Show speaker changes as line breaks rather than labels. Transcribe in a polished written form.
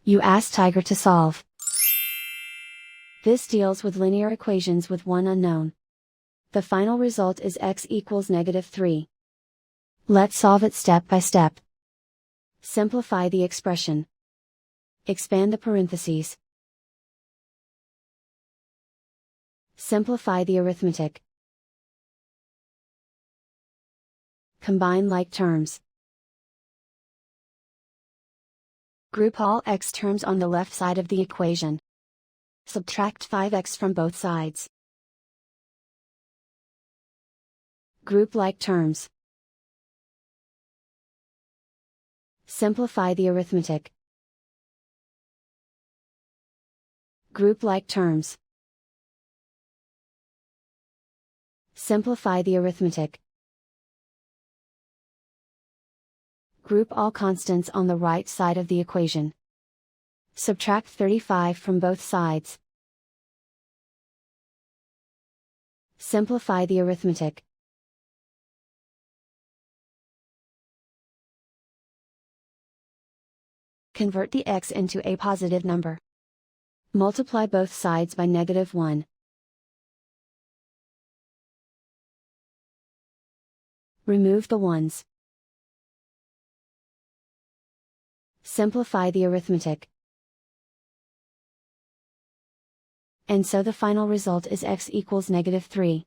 You ask Tiger to solve. This deals with linear equations with one unknown. The final result is x equals -3. Let's solve it step by step. Simplify the expression. Expand the parentheses. Simplify the arithmetic. Combine like terms. Group all x terms on the left side of the equation. Subtract 5x from both sides. Group like terms. Simplify the arithmetic. Group like terms. Simplify the arithmetic. Group all constants on the right side of the equation. Subtract 35 from both sides. Simplify the arithmetic. Convert the x into a positive number. Multiply both sides by -1. Remove the ones. Simplify the arithmetic. And so the final result is x equals -3.